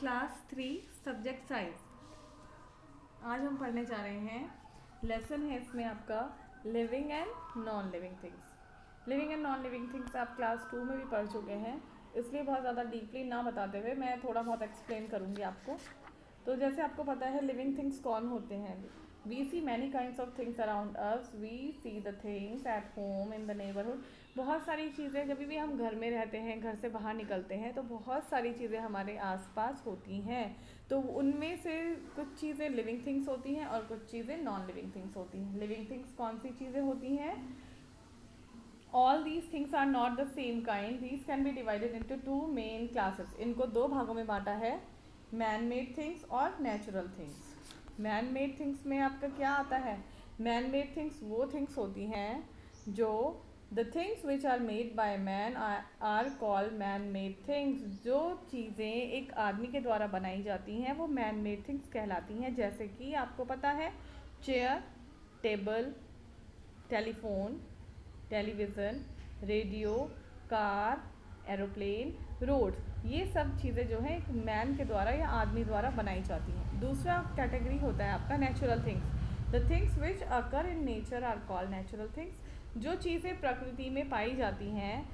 Class 3 subject science. आज हम पढ़ने जा रहे हैं, लेसन है इसमें आपका living and non living things. Living and non living things आप क्लास 2 में भी पढ़ चुके हैं, इसलिए बहुत ज़्यादा डीपली ना बताते हुए मैं थोड़ा बहुत एक्सप्लेन करूँगी आपको। तो जैसे आपको पता है लिविंग थिंग्स कौन होते हैं। We see many kinds of things around us, we see the things at home in the neighbourhood. बहुत सारी चीज़ें जब भी हम घर में रहते हैं, घर से बाहर निकलते हैं, तो बहुत सारी चीज़ें हमारे आसपास होती हैं। तो उनमें से कुछ चीज़ें लिविंग थिंग्स होती हैं और कुछ चीज़ें नॉन लिविंग थिंग्स होती हैं। लिविंग थिंग्स कौन सी चीज़ें होती हैं? All these things are not the same kind, these can be divided into two main classes. इनको दो भागों में बांटा है, मैन मेड थिंग्स और natural things. Man made things में आपका क्या आता है? मैन मेड थिंग्स वो थिंग्स होती हैं जो the things which are made by man are called man made things. जो चीज़ें एक आदमी के द्वारा बनाई जाती हैं वो मैन मेड थिंग्स कहलाती हैं। जैसे कि आपको पता है chair, table, telephone, television, radio, car, aeroplane, road, ये सब चीज़ें जो हैं एक मैन के द्वारा या आदमी द्वारा बनाई जाती हैं। दूसरा कैटेगरी होता है आपका natural things. The things which occur in nature are called natural things. जो चीज़ें प्रकृति में पाई जाती हैं,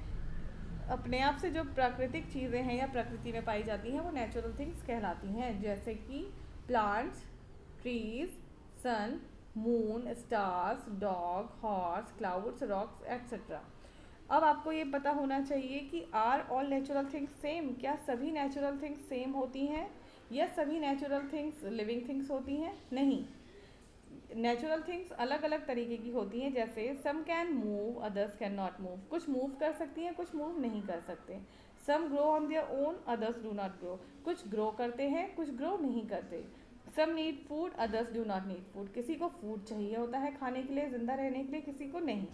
अपने आप से जो प्राकृतिक चीज़ें हैं या प्रकृति में पाई जाती हैं वो नेचुरल थिंग्स कहलाती हैं। जैसे कि plants, trees, sun, moon, stars, dog, horse, clouds, rocks etcetera. अब आपको ये पता होना चाहिए कि are all natural things same? क्या सभी नेचुरल थिंग्स सेम होती हैं या सभी नेचुरल थिंग्स लिविंग थिंग्स होती हैं? नहीं, नेचुरल थिंग्स अलग अलग तरीके की होती हैं। जैसे some can move, others can not move. कुछ मूव कर सकती हैं, कुछ मूव नहीं कर सकते। Some grow on their own, others do not grow. कुछ ग्रो करते हैं, कुछ ग्रो नहीं करते। Some need food, others do not need food. किसी को फूड चाहिए होता है खाने के लिए, जिंदा रहने के लिए, किसी को नहीं।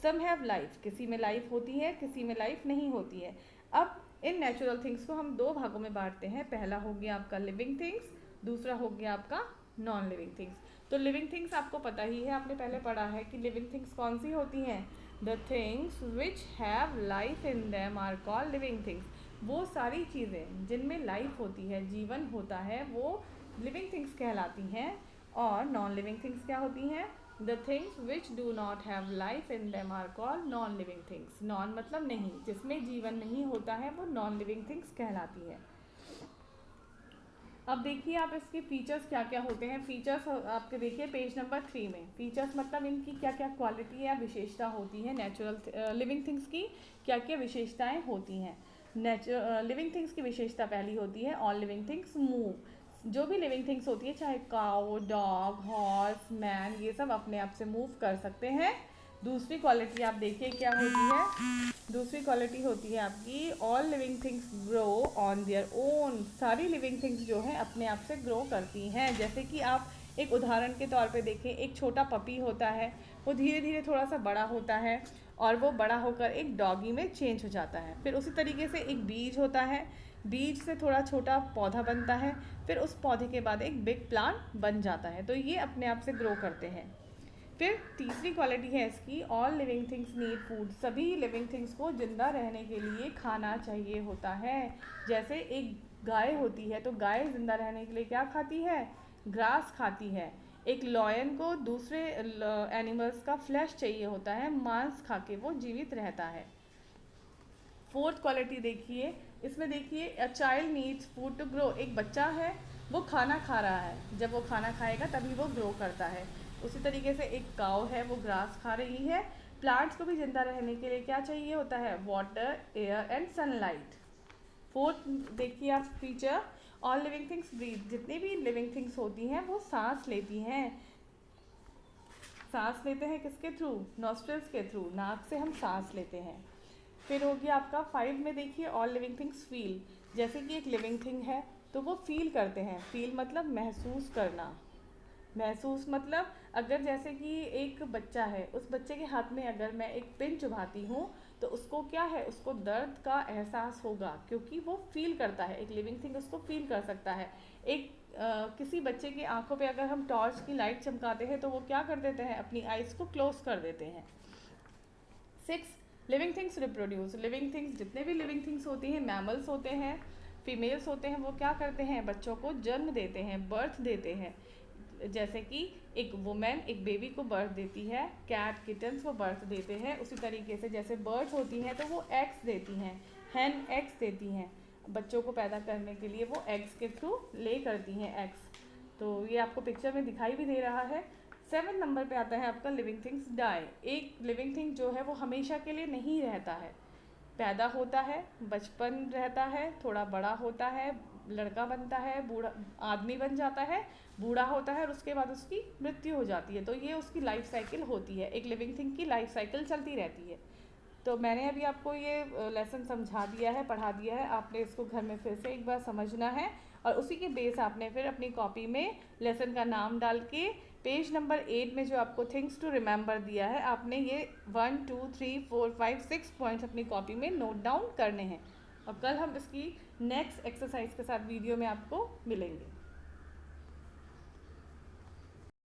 सम हैव लाइफ, किसी में लाइफ होती है, किसी में लाइफ नहीं होती है। अब इन नेचुरल थिंग्स को हम दो भागों में बांटते हैं। पहला हो गया आपका लिविंग थिंग्स, दूसरा हो गया आपका नॉन लिविंग थिंग्स। तो लिविंग थिंग्स आपको पता ही है, आपने पहले पढ़ा है कि लिविंग थिंग्स कौन सी होती हैं। The things which have life in them are called living things. वो सारी चीज़ें जिनमें लाइफ होती है, जीवन होता है, वो लिविंग थिंग्स कहलाती हैं। और नॉन लिविंग थिंग्स क्या होती हैं? The things which do not have life in them are called non living things. Non मतलब नहीं, जिसमें जीवन नहीं होता है वो नॉन लिविंग थिंग्स कहलाती है। अब देखिए आप इसके फीचर्स क्या क्या होते हैं। फीचर्स आपके देखिए पेज नंबर 3 में। फीचर्स मतलब इनकी क्या क्या क्वालिटी या विशेषता होती है। नेचुरल लिविंग थिंग्स की क्या क्या विशेषताएं होती हैं। लिविंग थिंग्स की विशेषता पहली होती है ऑल लिविंग थिंग्स मूव। जो भी लिविंग थिंग्स होती है, चाहे काउ, डॉग, हॉर्स, मैन, ये सब अपने आप से मूव कर सकते हैं। दूसरी क्वालिटी आप देखिए क्या होती है। दूसरी क्वालिटी होती है आपकी all living things grow on their own. सारी लिविंग थिंग्स जो हैं अपने आप से ग्रो करती हैं। जैसे कि आप एक उदाहरण के तौर पे देखें, एक छोटा पपी होता है, वो धीरे धीरे थोड़ा सा बड़ा होता है और वो बड़ा होकर एक डॉगी में चेंज हो जाता है। फिर उसी तरीके से एक बीज होता है, बीज से थोड़ा छोटा पौधा बनता है, फिर उस पौधे के बाद एक बिग प्लांट बन जाता है। तो ये अपने आप से ग्रो करते हैं। फिर तीसरी क्वालिटी है इसकी all living things need food. सभी लिविंग थिंग्स को जिंदा रहने के लिए खाना चाहिए होता है। जैसे एक गाय होती है, तो गाय जिंदा रहने के लिए क्या खाती है? ग्रास खाती है। एक लॉयन को दूसरे एनिमल्स का फ्लैश चाहिए होता है, मांस खा के वो जीवित रहता है। फोर्थ क्वालिटी देखिए, इसमें देखिए a child needs food to grow. एक बच्चा है, वो खाना खा रहा है, जब वो खाना खाएगा तभी वो ग्रो करता है। उसी तरीके से एक काऊ है, वो ग्रास खा रही है। प्लांट्स को भी जिंदा रहने के लिए क्या चाहिए होता है? Water, air and sunlight. Fourth देखिए आप feature all living things breathe. जितनी भी लिविंग थिंग्स होती हैं वो सांस लेती हैं। सांस लेते हैं किसके थ्रू? नॉस्ट्रल्स के थ्रू, नाक से हम सांस लेते हैं। फिर हो गया आपका 5 में देखिए ऑल लिविंग थिंग्स फील। जैसे कि एक लिविंग थिंग है तो वो फील करते हैं। फील मतलब महसूस करना। महसूस मतलब अगर जैसे कि एक बच्चा है, उस बच्चे के हाथ में अगर मैं एक पिन चुभाती हूँ तो उसको क्या है? उसको दर्द का एहसास होगा, क्योंकि वो फील करता है। एक लिविंग थिंग उसको फील कर सकता है। एक किसी बच्चे की आंखों पे अगर हम टॉर्च की लाइट चमकाते हैं तो वो क्या कर देते हैं? अपनी आइज़ को क्लोज कर देते हैं। 6 living things reproduce. Living things जितने भी लिविंग थिंग्स होती हैं, मैमल्स होते हैं, फीमेल्स होते हैं वो क्या करते हैं, बच्चों को जन्म देते हैं, बर्थ देते हैं। जैसे कि एक वुमेन एक बेबी को बर्थ देती है, कैट किटन्स वो बर्थ देते हैं। उसी तरीके से जैसे बर्ड्स होती हैं तो वो एग्स देती हैं, हैन एग्स देती हैं, बच्चों को पैदा करने के लिए वो एग्स के थ्रू ले करती हैं एग्स। तो ये आपको पिक्चर में दिखाई भी दे रहा है। 7 नंबर पे आता है आपका लिविंग थिंग्स डाई। एक लिविंग थिंग जो है वो हमेशा के लिए नहीं रहता है, पैदा होता है, बचपन रहता है, थोड़ा बड़ा होता है, लड़का बनता है, बूढ़ा आदमी बन जाता है, बूढ़ा होता है और उसके बाद उसकी मृत्यु हो जाती है। तो ये उसकी लाइफ साइकिल होती है, एक लिविंग थिंग की लाइफ साइकिल चलती रहती है। तो मैंने अभी आपको ये लेसन समझा दिया है, पढ़ा दिया है, आपने इसको घर में फिर से एक बार समझना है और उसी के बेस आपने फिर अपनी कॉपी में लेसन का नाम डाल के पेज नंबर 8 में जो आपको थिंग्स टू रिमेंबर दिया है, आपने ये 1 2 3 4 5 6 पॉइंट्स अपनी कॉपी में नोट डाउन करने हैं। और कल हम इसकी नेक्स्ट एक्सरसाइज के साथ वीडियो में आपको मिलेंगे।